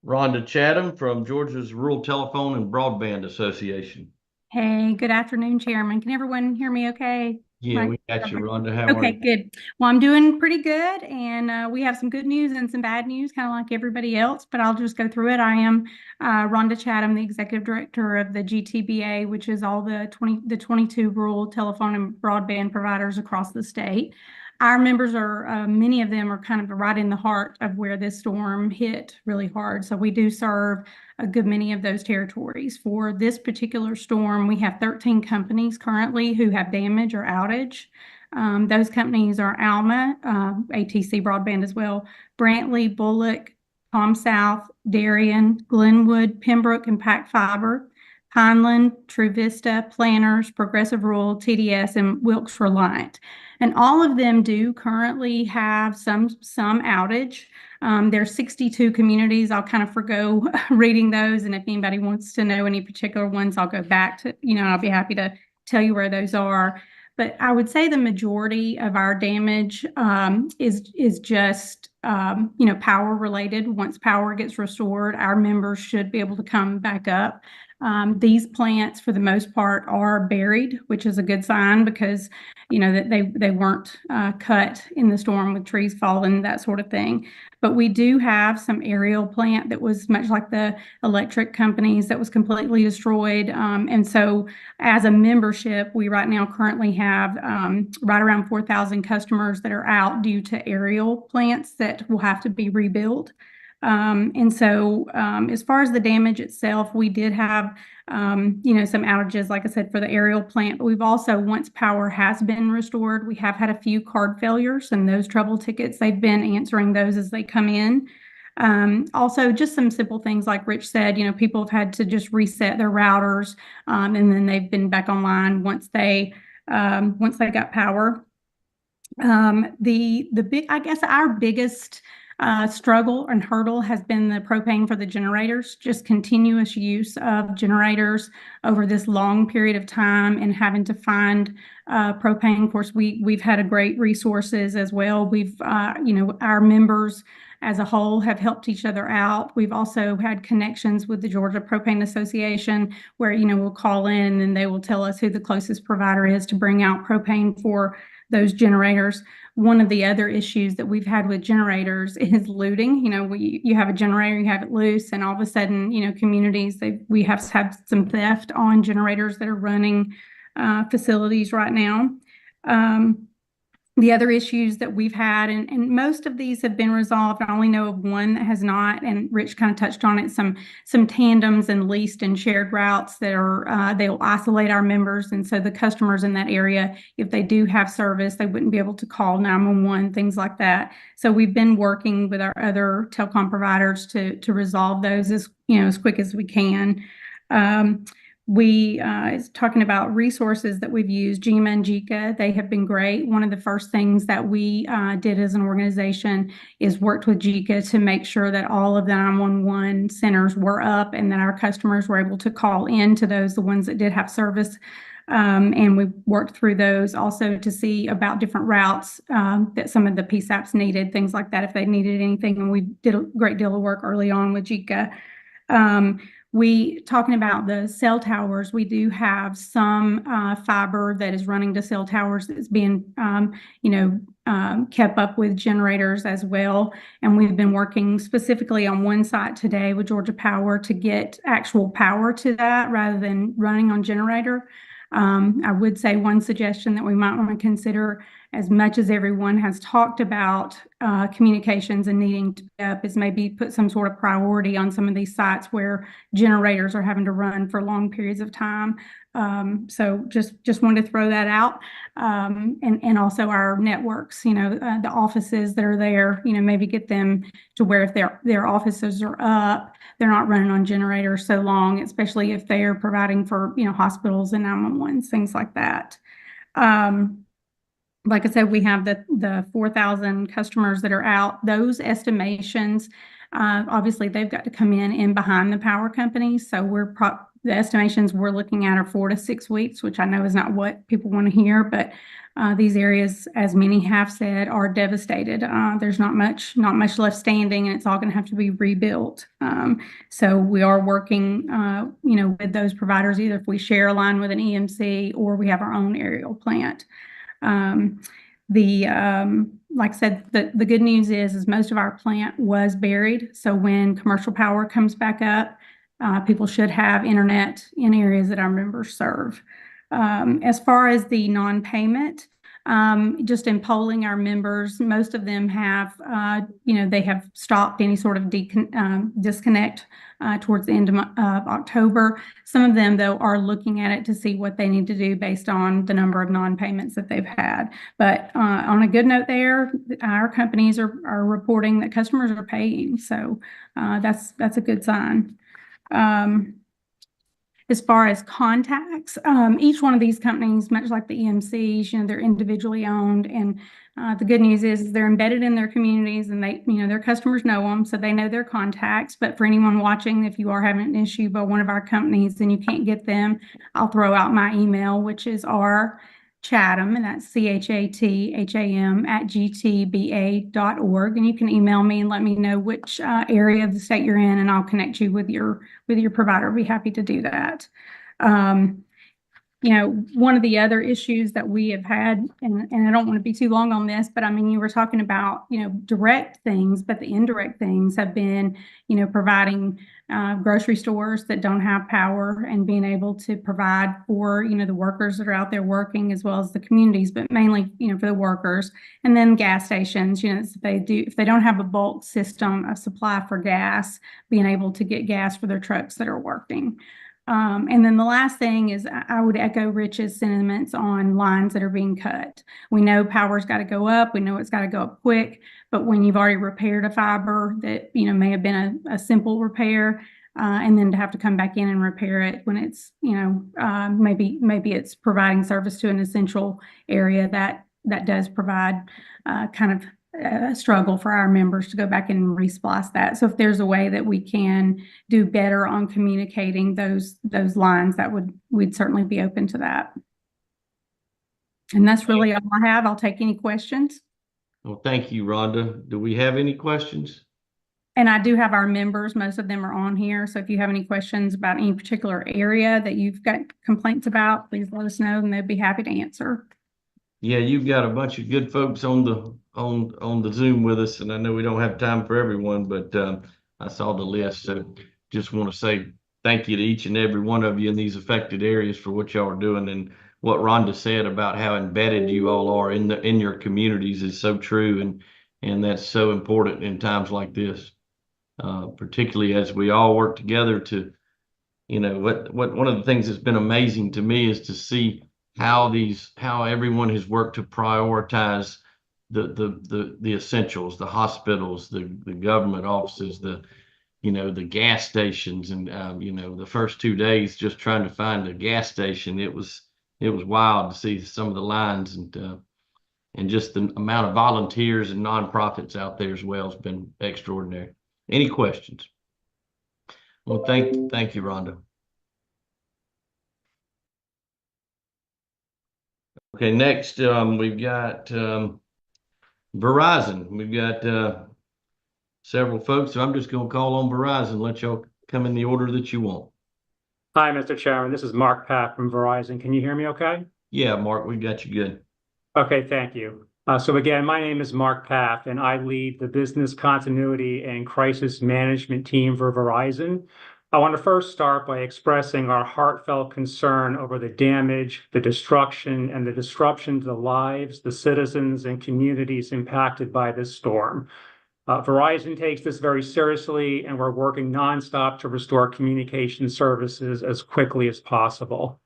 Rhonda Chatham from Georgia's Rural Telephone and Broadband Association. Hey, good afternoon, Chairman. Can everyone hear me okay? Yeah, Right. we got you, Rhonda. How are Okay, you? good. Well, I'm doing pretty good, and we have some good news and some bad news, kind of like everybody else, but I'll just go through it. I am Rhonda Chatham, the Executive Director of the GTBA, which is all the 22 rural telephone and broadband providers across the state. Our members are, many of them are kind of right in the heart of where this storm hit really hard. So we do serve a good many of those territories. For this particular storm, we have 13 companies currently who have damage or outage. Those companies are Alma, ATC Broadband as well, Brantley, Bullock, ComSouth, Darien, Glenwood, Pembroke, and Pac Fiber, Pineland, True Vista, Planners, Progressive Rural, TDS, and Wilkes Reliant. And all of them do currently have some outage. There's 62 communities. I'll kind of forgo reading those. And if anybody wants to know any particular ones, I'll go back to, I'll be happy to tell you where those are. But I would say the majority of our damage is just power related. Once power gets restored, our members should be able to come back up. These plants, for the most part, are buried, which is a good sign because that they weren't cut in the storm with trees falling, that sort of thing. But we do have some aerial plant that was much like the electric companies that was completely destroyed. And so as a membership, we right now currently have right around 4,000 customers that are out due to aerial plants that will have to be rebuilt. As far as the damage itself, we did have, some outages, like I said, for the aerial plant, but we've also, once power has been restored, we have had a few card failures and those trouble tickets. They've been answering those as they come in. Also, just some simple things like Rich said, people have had to just reset their routers, and then they've been back online once they got power. I guess our biggest struggle and hurdle has been the propane for the generators, just continuous use of generators over this long period of time and having to find propane. Of course, we've had a great resources as well. Our members as a whole have helped each other out. We've also had connections with the Georgia Propane Association where, we'll call in and they will tell us who the closest provider is to bring out propane for those generators. One of the other issues that we've had with generators is looting. You have a generator, you have it loose, and all of a sudden, communities, we have had some theft on generators that are running facilities right now. The other issues that we've had, and most of these have been resolved. I only know of one that has not, and Rich kind of touched on it. Some tandems and leased and shared routes that are they'll isolate our members, and so the customers in that area, if they do have service, they wouldn't be able to call 911, things like that. So we've been working with our other telecom providers to resolve those as quick as we can. Um, we is talking about resources that we've used, GMA and JICA. They have been great. One of the first things that we did as an organization is worked with JICA to make sure that all of the 911 centers were up and that our customers were able to call in to those, the ones that did have service. And we worked through those also to see about different routes that some of the PSAPs needed, things like that, if they needed anything. And we did a great deal of work early on with JICA. We talking about the cell towers, we do have some fiber that is running to cell towers that's being, kept up with generators as well. And we've been working specifically on one site today with Georgia Power to get actual power to that rather than running on generator. I would say one suggestion that we might want to consider, as much as everyone has talked about communications and needing to be up, is maybe put some sort of priority on some of these sites where generators are having to run for long periods of time. So just wanted to throw that out. And also our networks, the offices that are there, maybe get them to where if their offices are up, they're not running on generators so long, especially if they are providing for, hospitals and 911s, things like that. Like I said, we have the 4,000 customers that are out. Those estimations Obviously, they've got to come in behind the power companies. So the estimations we're looking at are 4 to 6 weeks, which I know is not what people want to hear, but these areas, as many have said, are devastated. There's not much left standing, and it's all going to have to be rebuilt. So we are working, with those providers, either if we share a line with an EMC or we have our own aerial plant. Like I said, the good news is most of our plant was buried. So when commercial power comes back up, people should have internet in areas that our members serve. As far as the non-payment, just in polling our members, most of them have, they have stopped any sort of disconnect towards the end of October. Some of them, though, are looking at it to see what they need to do based on the number of non-payments that they've had. But on a good note there, our companies are reporting that customers are paying. So that's a good sign. As far as contacts, each one of these companies, much like the EMCs, they're individually owned. And the good news is they're embedded in their communities, and their customers know them, so they know their contacts. But for anyone watching, if you are having an issue by one of our companies and you can't get them, I'll throw out my email, which is Chatham, and that's CHATHAM @gtba.org. And you can email me and let me know which area of the state you're in, and I'll connect you with your provider. I'd be happy to do that. One of the other issues that we have had, and I don't want to be too long on this, but I mean, you were talking about, direct things, but the indirect things have been, providing grocery stores that don't have power and being able to provide for, the workers that are out there working, as well as the communities, but mainly, for the workers. And then gas stations, if they don't have a bulk system of supply for gas, being able to get gas for their trucks that are working. And then the last thing is I would echo Rich's sentiments on lines that are being cut. We know power's got to go up. We know it's got to go up quick. But when you've already repaired a fiber that, may have been a simple repair, and then to have to come back in and repair it when it's, maybe it's providing service to an essential area that does provide kind of a struggle for our members to go back and resplice that. So if there's a way that we can do better on communicating those lines, we'd certainly be open to that. And that's really all I have. I'll take any questions. Well, thank you, Rhonda. Do we have any questions? And I do have our members. Most of them are on here. So if you have any questions about any particular area that you've got complaints about, please let us know and they'd be happy to answer. Yeah, you've got a bunch of good folks on the Zoom with us, and I know we don't have time for everyone, but I saw the list. So just want to say thank you to each and every one of you in these affected areas for what y'all are doing. And what Rhonda said about how embedded you all are in your communities is so true, and that's so important in times like this, particularly as we all work together to, what one of the things that's been amazing to me is to see how everyone has worked to prioritize the essentials, the hospitals, the government offices, the gas stations, and the first 2 days just trying to find a gas station. It was wild to see some of the lines, and just the amount of volunteers and nonprofits out there as well has been extraordinary. Any questions? Well, thank you, Rhonda. Okay, next we've got Verizon. We've got several folks, so I'm just going to call on Verizon. Let y'all come in the order that you want. Hi, Mr. Chairman. This is Mark Papp from Verizon. Can you hear me okay? Yeah, Mark, we got you good. Okay, thank you. So again, my name is Mark Papp, and I lead the business continuity and crisis management team for Verizon. I want to first start by expressing our heartfelt concern over the damage, the destruction, and the disruption to the lives, the citizens, and communities impacted by this storm. Verizon takes this very seriously, and we're working nonstop to restore communication services as quickly as possible.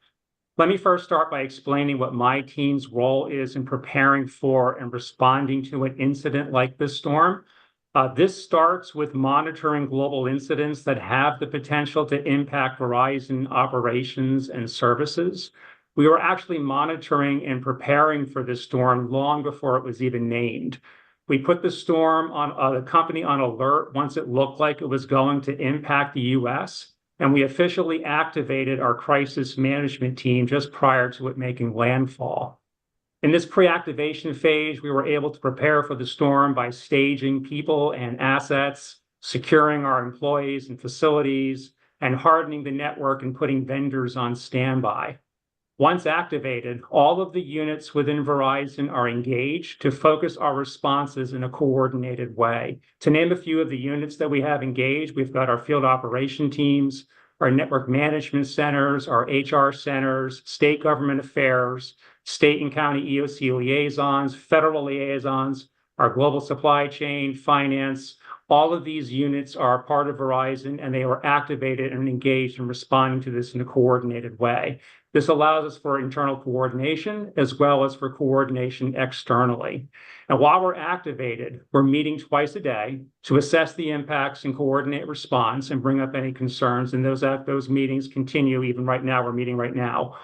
Let me first start by explaining what my team's role is in preparing for and responding to an incident like this storm. This starts with monitoring global incidents that have the potential to impact Verizon operations and services. We were actually monitoring and preparing for this storm long before it was even named. We put the storm on the company on alert once it looked like it was going to impact the U.S., and we officially activated our crisis management team just prior to it making landfall. In this pre-activation phase, we were able to prepare for the storm by staging people and assets, securing our employees and facilities, and hardening the network and putting vendors on standby. Once activated, all of the units within Verizon are engaged to focus our responses in a coordinated way. To name a few of the units that we have engaged, we've got our field operation teams, our network management centers, our HR centers, state government affairs, state and county EOC liaisons, federal liaisons, our global supply chain, finance. All of these units are part of Verizon, and they were activated and engaged in responding to this in a coordinated way. This allows us for internal coordination as well as for coordination externally. And while we're activated, we're meeting twice a day to assess the impacts and coordinate response and bring up any concerns. And those meetings continue even right now. We're meeting right now.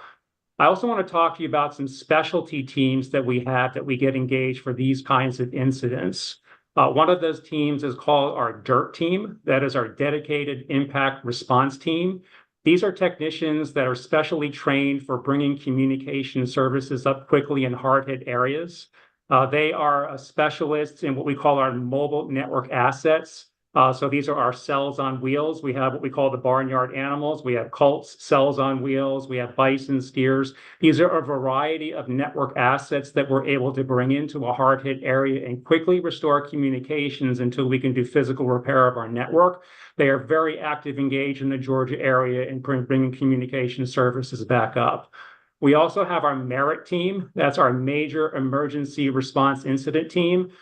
I also want to talk to you about some specialty teams that we have that we get engaged for these kinds of incidents. One of those teams is called our DIRT team. That is our Dedicated Impact Response Team. These are technicians that are specially trained for bringing communication services up quickly in hard-hit areas. They are specialists in what we call our mobile network assets. So these are our cells on wheels. We have what we call the barnyard animals. We have colts, cells on wheels. We have bison, steers. These are a variety of network assets that we're able to bring into a hard-hit area and quickly restore communications until we can do physical repair of our network. They are very active, engaged in the Georgia area in bringing communication services back up. We also have our MERIT team. That's our Major Emergency Response Incident Team.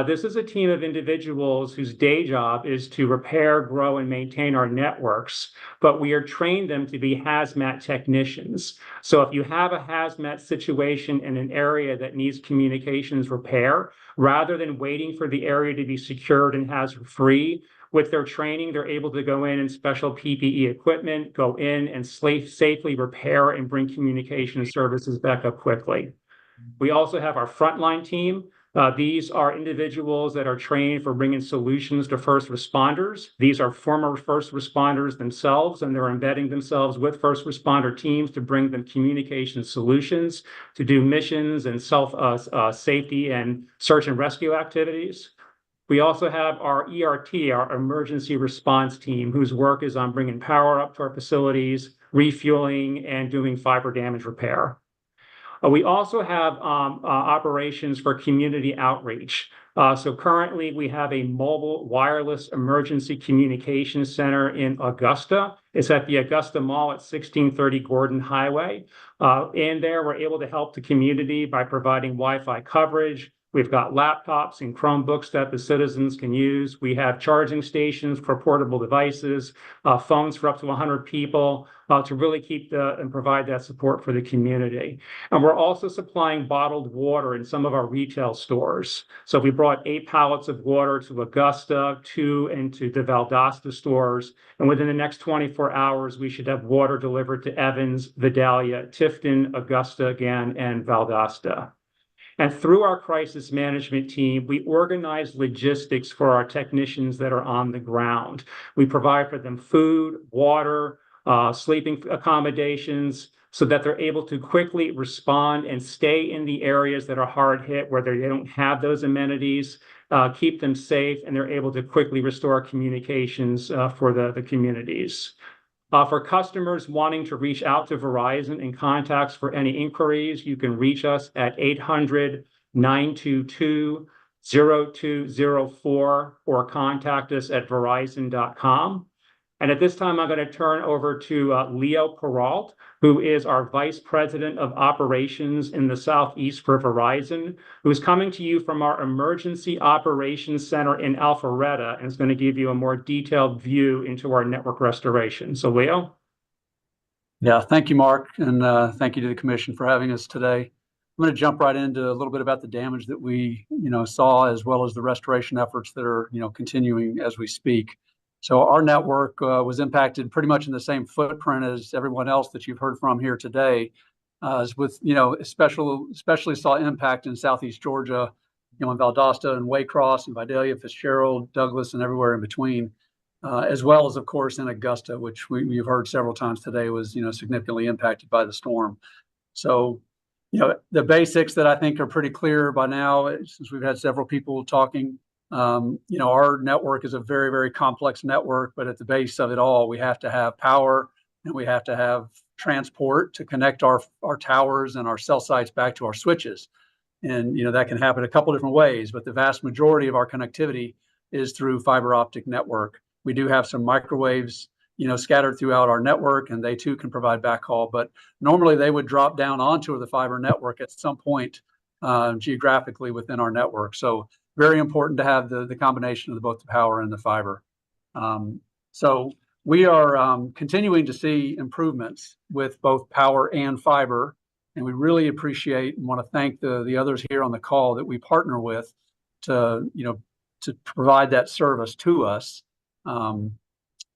This is a team of individuals whose day job is to repair, grow, and maintain our networks, but we are trained them to be hazmat technicians. So if you have a hazmat situation in an area that needs communications repair, rather than waiting for the area to be secured and hazard-free, with their training, they're able to go in special PPE equipment, go in and safely repair and bring communication services back up quickly. We also have our frontline team. These are individuals that are trained for bringing solutions to first responders. These are former first responders themselves, and they're embedding themselves with first responder teams to bring them communication solutions, to do missions and safety and search and rescue activities. We also have our ERT, our Emergency Response Team, whose work is on bringing power up to our facilities, refueling, and doing fiber damage repair. We also have operations for community outreach. So currently we have a mobile wireless emergency communications center in Augusta. It's at the Augusta Mall at 1630 Gordon Highway. In there, we're able to help the community by providing Wi-Fi coverage. We've got laptops and Chromebooks that the citizens can use. We have charging stations for portable devices, phones for up to 100 people to really keep and provide that support for the community. And we're also supplying bottled water in some of our retail stores. So we brought 8 pallets of water to Augusta, 2 into the Valdosta stores. And within the next 24 hours, we should have water delivered to Evans, Vidalia, Tifton, Augusta again, and Valdosta. And through our crisis management team, we organize logistics for our technicians that are on the ground. We provide for them food, water, sleeping accommodations, so that they're able to quickly respond and stay in the areas that are hard hit where they don't have those amenities, keep them safe, and they're able to quickly restore communications for the communities. For customers wanting to reach out to Verizon and contacts for any inquiries, you can reach us at 800-922-0204 or contact us at verizon.com. And at this time, I'm going to turn over to Leo Peralt, who is our Vice President of Operations in the Southeast for Verizon, who is coming to you from our Emergency Operations Center in Alpharetta and is going to give you a more detailed view into our network restoration. So, Leo? Yeah, thank you, Mark, and thank you to the Commission for having us today. I'm going to jump right into a little bit about the damage that we, saw, as well as the restoration efforts that are, continuing as we speak. So our network was impacted pretty much in the same footprint as everyone else that you've heard from here today, especially saw impact in Southeast Georgia, in Valdosta and Waycross and Vidalia, Fitzgerald, Douglas, and everywhere in between, as well as, of course, in Augusta, which you've heard several times today was, significantly impacted by the storm. So, the basics that I think are pretty clear by now, since we've had several people talking, our network is a very, very complex network, but at the base of it all, we have to have power and we have to have transport to connect our towers and our cell sites back to our switches. And, that can happen a couple different ways, but the vast majority of our connectivity is through fiber optic network. We do have some microwaves, scattered throughout our network, and they too can provide backhaul, but normally they would drop down onto the fiber network at some point geographically within our network. So very important to have the combination of both the power and the fiber. So we are continuing to see improvements with both power and fiber, and we really appreciate and want to thank the others here on the call that we partner with to provide that service to us.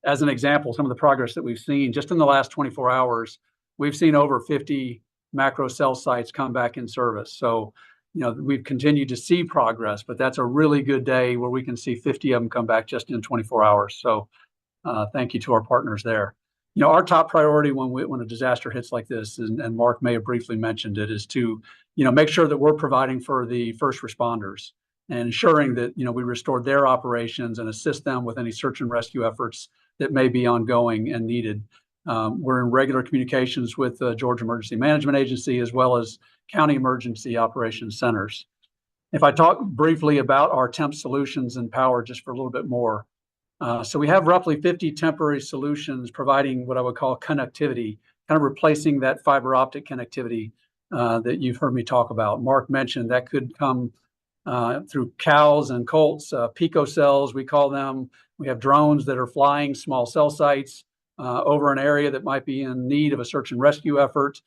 As an example, some of the progress that we've seen just in the last 24 hours, we've seen over 50 macro cell sites come back in service. So, we've continued to see progress, but that's a really good day where we can see 50 of them come back just in 24 hours. So thank you to our partners there. Our top priority when a disaster hits like this, and Mark may have briefly mentioned it, is to, make sure that we're providing for the first responders and ensuring that, we restore their operations and assist them with any search and rescue efforts that may be ongoing and needed. We're in regular communications with the Georgia Emergency Management Agency as well as county emergency operations centers. If I talk briefly about our temp solutions and power just for a little bit more. So we have roughly 50 temporary solutions providing what I would call connectivity, kind of replacing that fiber optic connectivity that you've heard me talk about. Mark mentioned that could come through cows and colts, picocells, we call them. We have drones that are flying small cell sites over an area that might be in need of a search and rescue effort.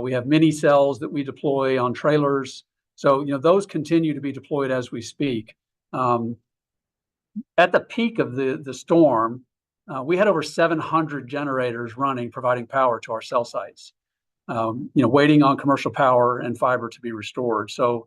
We have mini cells that we deploy on trailers. So, those continue to be deployed as we speak. At the peak of the storm, we had over 700 generators running, providing power to our cell sites, waiting on commercial power and fiber to be restored. So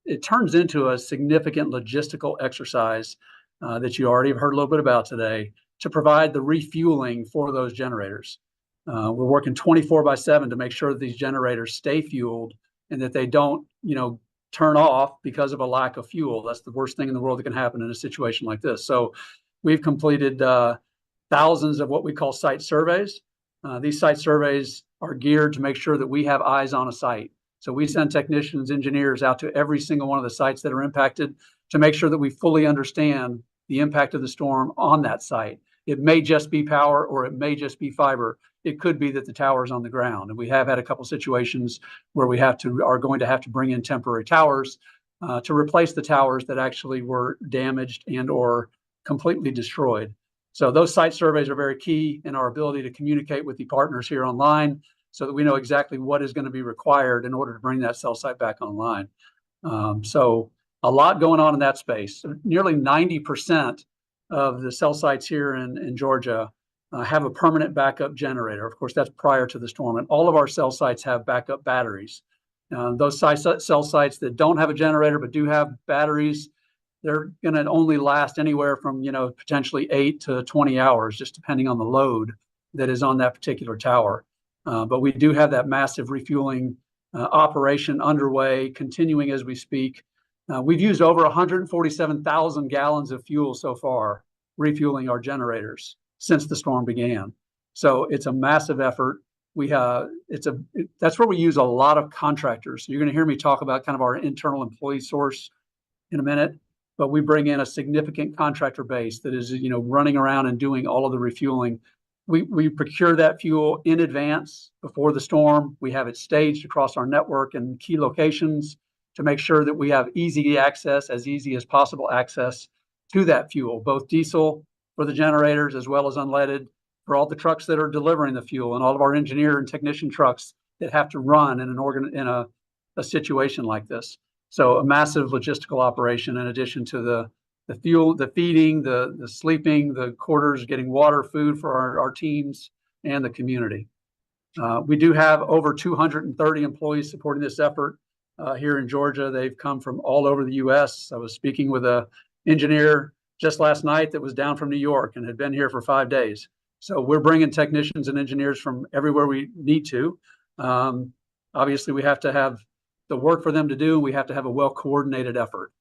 it turns into a significant logistical exercise that you already have heard a little bit about today to provide the refueling for those generators. We're working 24/7 to make sure that these generators stay fueled and that they don't, turn off because of a lack of fuel. That's the worst thing in the world that can happen in a situation like this. So we've completed thousands of what we call site surveys. These site surveys are geared to make sure that we have eyes on a site. So we send technicians, engineers out to every single one of the sites that are impacted to make sure that we fully understand the impact of the storm on that site. It may just be power or it may just be fiber. It could be that the tower is on the ground. And we have had a couple situations where we are going to have to bring in temporary towers to replace the towers that actually were damaged and or completely destroyed. So those site surveys are very key in our ability to communicate with the partners here online so that we know exactly what is going to be required in order to bring that cell site back online. So a lot going on in that space. Nearly 90% of the cell sites here in Georgia have a permanent backup generator. Of course, that's prior to the storm. And all of our cell sites have backup batteries. Those cell sites that don't have a generator but do have batteries, they're going to only last anywhere from, potentially 8 to 20 hours, just depending on the load that is on that particular tower. But we do have that massive refueling operation underway, continuing as we speak. We've used over 147,000 gallons of fuel so far, refueling our generators since the storm began. So it's a massive effort. That's where we use a lot of contractors. You're going to hear me talk about kind of our internal employee source in a minute, but we bring in a significant contractor base that is, running around and doing all of the refueling. We procure that fuel in advance before the storm. We have it staged across our network in key locations to make sure that we have easy access, as easy as possible access to that fuel, both diesel for the generators as well as unleaded for all the trucks that are delivering the fuel and all of our engineer and technician trucks that have to run in a situation like this. So a massive logistical operation in addition to the fuel, the feeding, the sleeping, the quarters, getting water, food for our teams and the community. We do have over 230 employees supporting this effort. here in Georgia. They've come from all over the U.S. I was speaking with an engineer just last night that was down from New York and had been here for 5 days. So we're bringing technicians and engineers from everywhere we need to. Obviously, we have to have the work for them to do. We have to have a well-coordinated effort.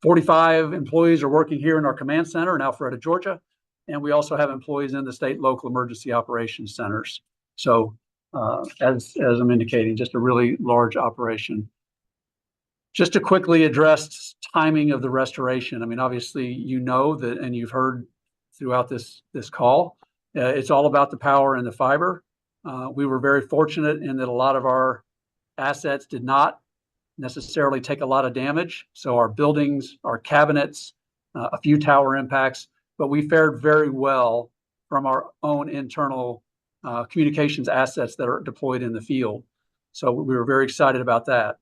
45 employees are working here in our command center in Alpharetta, Georgia. And we also have employees in the state local emergency operations centers. So as I'm indicating, just a really large operation. Just to quickly address timing of the restoration. I mean, obviously, you know that, and you've heard throughout this call, it's all about the power and the fiber. We were very fortunate in that a lot of our assets did not necessarily take a lot of damage. So our buildings, our cabinets, a few tower impacts, but we fared very well from our own internal communications assets that are deployed in the field. So we were very excited about that.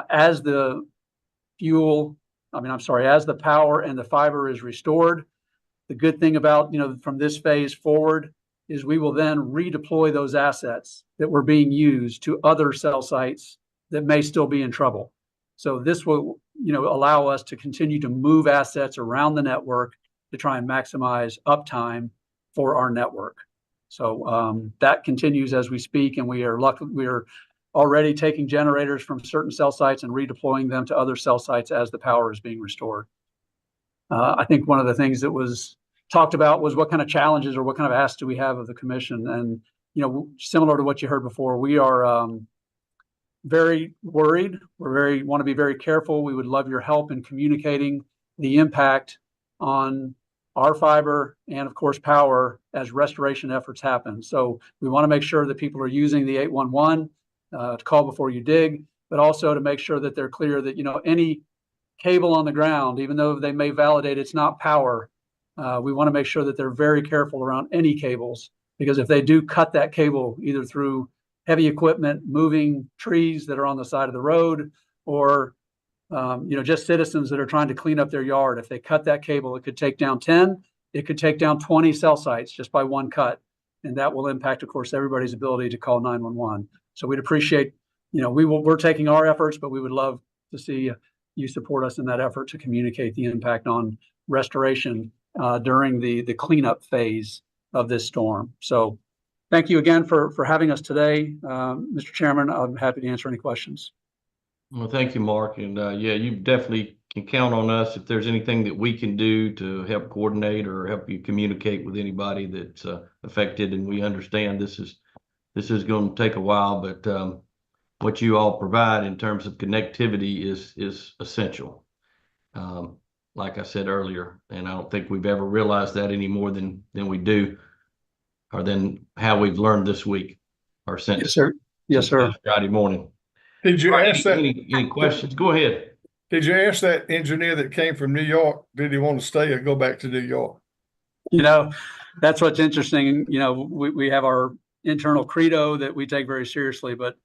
As the power and the fiber is restored, the good thing about, from this phase forward is we will then redeploy those assets that were being used to other cell sites that may still be in trouble. So this will, allow us to continue to move assets around the network to try and maximize uptime for our network. So that continues as we speak, and we are already taking generators from certain cell sites and redeploying them to other cell sites as the power is being restored. I think one of the things that was talked about was what kind of challenges or what kind of asks do we have of the commission? And, similar to what you heard before, we are very worried. Want to be very careful. We would love your help in communicating the impact on our fiber and, of course, power as restoration efforts happen. So we want to make sure that people are using the 811 to call before you dig, but also to make sure that they're clear that, any cable on the ground, even though they may validate it's not power, we want to make sure that they're very careful around any cables, because if they do cut that cable either through heavy equipment, moving trees that are on the side of the road, or just citizens that are trying to clean up their yard. If they cut that cable, it could take down 10, it could take down 20 cell sites just by one cut. And that will impact, of course, everybody's ability to call 911. So we'd appreciate, we're taking our efforts, but we would love to see you support us in that effort to communicate the impact on restoration during the cleanup phase of this storm. So thank you again for having us today. Mr. Chairman, I'm happy to answer any questions. Well, thank you, Mark. And you definitely can count on us if there's anything that we can do to help coordinate or help you communicate with anybody that's affected. And we understand this is going to take a while, but what you all provide in terms of connectivity is essential. Like I said earlier, and I don't think we've ever realized that any more than we do, or than how we've learned this week or since. Yes, sir. Yes, sir. Friday morning. Did you ask that? Any questions? Go ahead. Did you ask that engineer that came from New York, did he want to stay or go back to New York? That's what's interesting. We have our internal credo that we take very seriously, but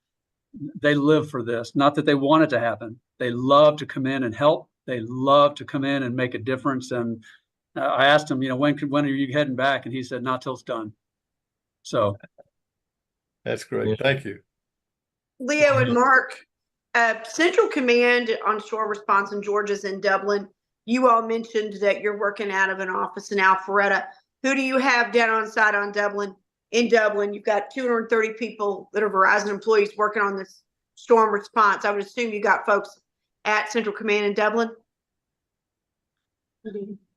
they live for this. Not that they want it to happen. They love to come in and help. They love to come in and make a difference. And I asked him, when are you heading back? And he said, not till it's done. So. That's great. Thank you. Leo and Mark, Central Command on Shore Response in Georgia's in Dublin. You all mentioned that you're working out of an office in Alpharetta. Who do you have down on site in Dublin? You've got 230 people that are Verizon employees working on this storm response. I would assume you got folks at Central Command in Dublin.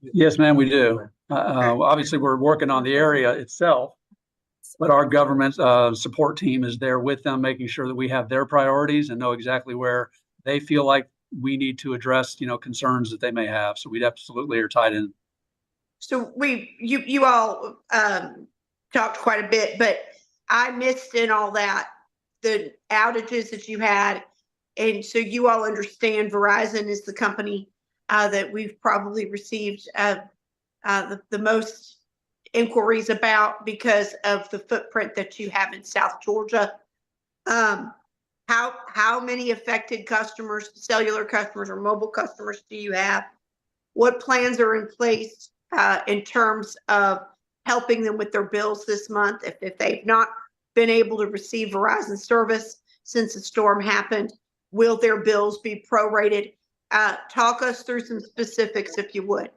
Yes, ma'am, we do. Obviously, we're working on the area itself, but our government support team is there with them, making sure that we have their priorities and know exactly where they feel like we need to address, concerns that they may have. So we absolutely are tied in. So you all talked quite a bit, but I missed in all that the outages that you had, and so you all understand Verizon is the company that we've probably received the most inquiries about because of the footprint that you have in South Georgia. How many affected customers, cellular customers or mobile customers, do you have? What plans are in place in terms of helping them with their bills this month if they've not been able to receive Verizon service? since the storm happened? Will their bills be prorated? Talk us through some specifics if you would.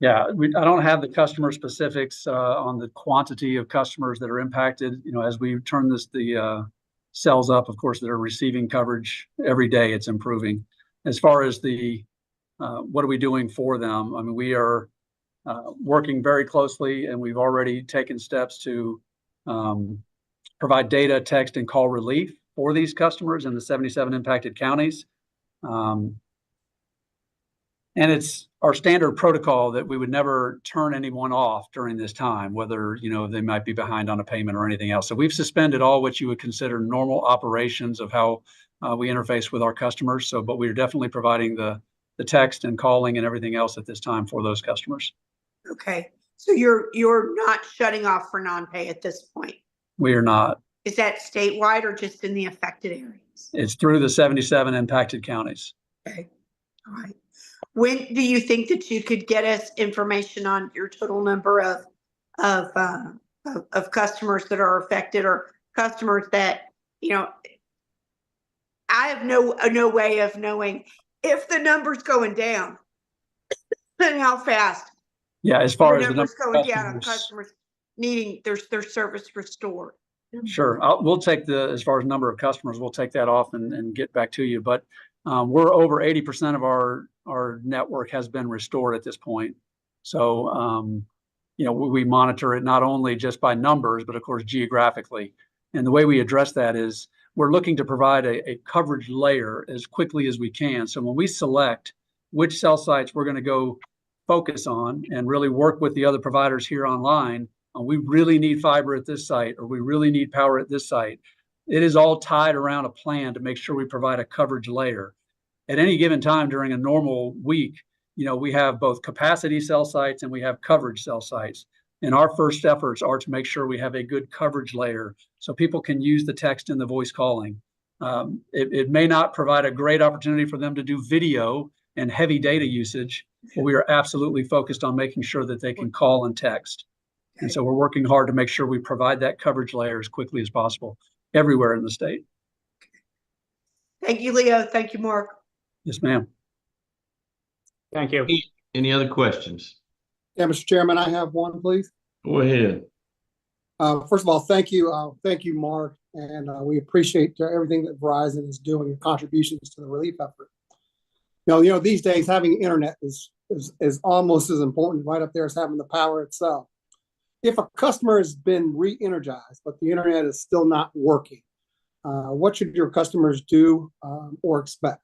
Yeah, I don't have the customer specifics on the quantity of customers that are impacted. You know, as we turn the cells up, of course, that are receiving coverage every day, it's improving. As far as the what are we doing for them? I mean, we are working very closely, and we've already taken steps to provide data, text, and call relief for these customers in the 77 impacted counties. And it's our standard protocol that we would never turn anyone off during this time, whether, you know, they might be behind on a payment or anything else. So we've suspended all what you would consider normal operations of how we interface with our customers. So, but we're definitely providing the text and calling and everything else at this time for those customers. Okay. So you're not shutting off for non-pay at this point? We are not. Is that statewide or just in the affected areas? It's through the 77 impacted counties. Okay. All right. When do you think that you could get us information on your total number of customers that are affected, or customers that, you know, I have no way of knowing if the number's going down and how fast. Yeah, as far as the numbers number going down on customers needing their service restored. Sure. We'll take as far as number of customers, we'll take that off and get back to you. But we're over 80% of our network has been restored at this point. So, you know, we monitor it not only just by numbers, but of course, geographically. And the way we address that is we're looking to provide a coverage layer as quickly as we can. So when we select which cell sites we're going to go focus on and really work with the other providers here online, we really need fiber at this site, or we really need power at this site. It is all tied around a plan to make sure we provide a coverage layer. At any given time during a normal week, you know, we have both capacity cell sites and we have coverage cell sites. And our first efforts are to make sure we have a good coverage layer so people can use the text and the voice calling. It may not provide a great opportunity for them to do video and heavy data usage, but we are absolutely focused on making sure that they can call and text. And so we're working hard to make sure we provide that coverage layer as quickly as possible everywhere in the state. Thank you, Leo. Thank you, Mark. Yes, ma'am. Thank you. Any other questions? Yeah, Mr. Chairman, I have one, please. Go ahead. First of all, thank you, Mark, and we appreciate everything that Verizon is doing and contributions to the relief effort. You know, these days having internet is almost as important, right up there, as having the power itself. If a customer has been re-energized, but the internet is still not working, what should your customers do or expect?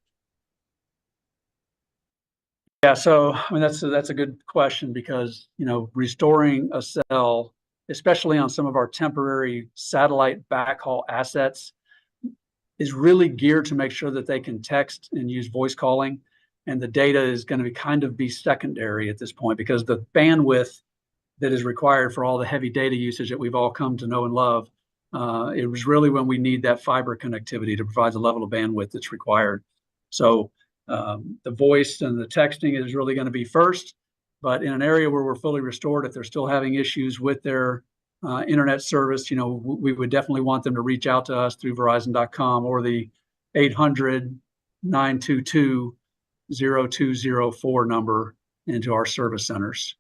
Yeah, so I mean that's a good question, because, you know, restoring a cell, especially on some of our temporary satellite backhaul assets, is really geared to make sure that they can text and use voice calling, and the data is going to be secondary at this point, because the bandwidth that is required for all the heavy data usage that we've all come to know and love, it was really when we need that fiber connectivity to provide the level of bandwidth that's required. So the voice and the texting is really going to be first, but in an area where we're fully restored, if they're still having issues with their internet service, you know, we would definitely want them to reach out to us through Verizon.com or the 800-922-0204 number into our service centers.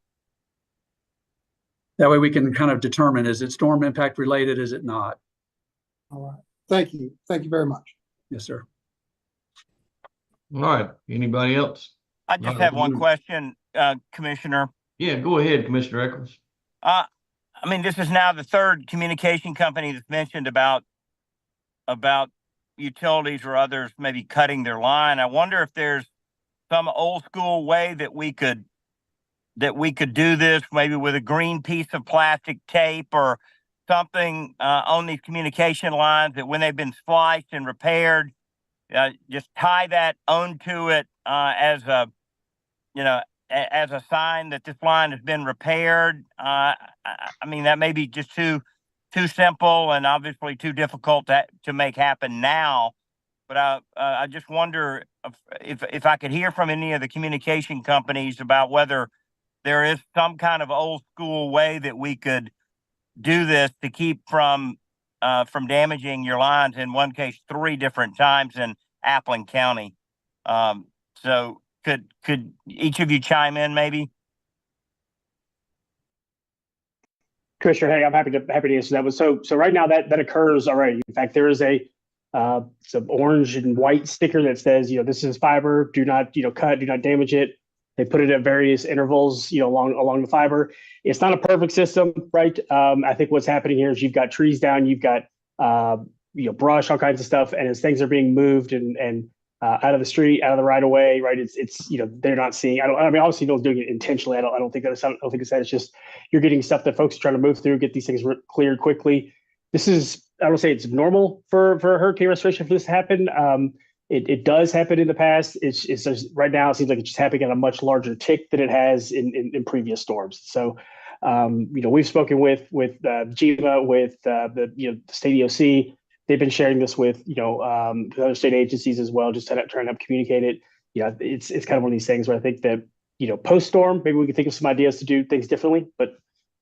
That way we can kind of determine, is it storm impact related? Is it not? All right. Thank you. Thank you very much. Yes, sir. All right. Anybody else? I just have one question, Commissioner. Yeah, go ahead, Commissioner Eccles. I mean, this is now the third communication company that's mentioned about utilities or others maybe cutting their line. I wonder if there's some old school way that we could do this, maybe with a green piece of plastic tape or something on these communication lines, that when they've been spliced and repaired, just tie that onto it as a sign that this line has been repaired. I mean, that may be just too simple and obviously too difficult to make happen now. But I just wonder if I could hear from any of the communication companies about whether there is some kind of old school way that we could do this to keep from from damaging your lines, in one case 3 different times in Appling County. So could each of you chime in maybe? Commissioner, hey, I'm happy to answer that. So right now that occurs already. In fact, there is some orange and white sticker that says, this is fiber. Do not cut. Do not damage it. They put it at various intervals, along the fiber. It's not a perfect system, right? I think what's happening here is you've got trees down, you've got brush, all kinds of stuff, and as things are being moved and out of the street, out of the right of way, right? It's they're not seeing. I mean, obviously, no one's doing it intentionally. I don't think that's. I don't think it's that. It's just you're getting stuff that folks are trying to move through, get these things cleared quickly. This is, I don't say it's normal for hurricane restoration for this to happen. It does happen in the past. It's just, right now it seems like it's just happening at a much larger tick than it has in previous storms. So, we've spoken with GEMA, with the state EOC. They've been sharing this with other state agencies as well, just trying to help communicate it. It's kind of one of these things where I think that post storm, maybe we can think of some ideas to do things differently. But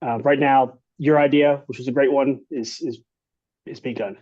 right now, your idea, which is a great one, is being done.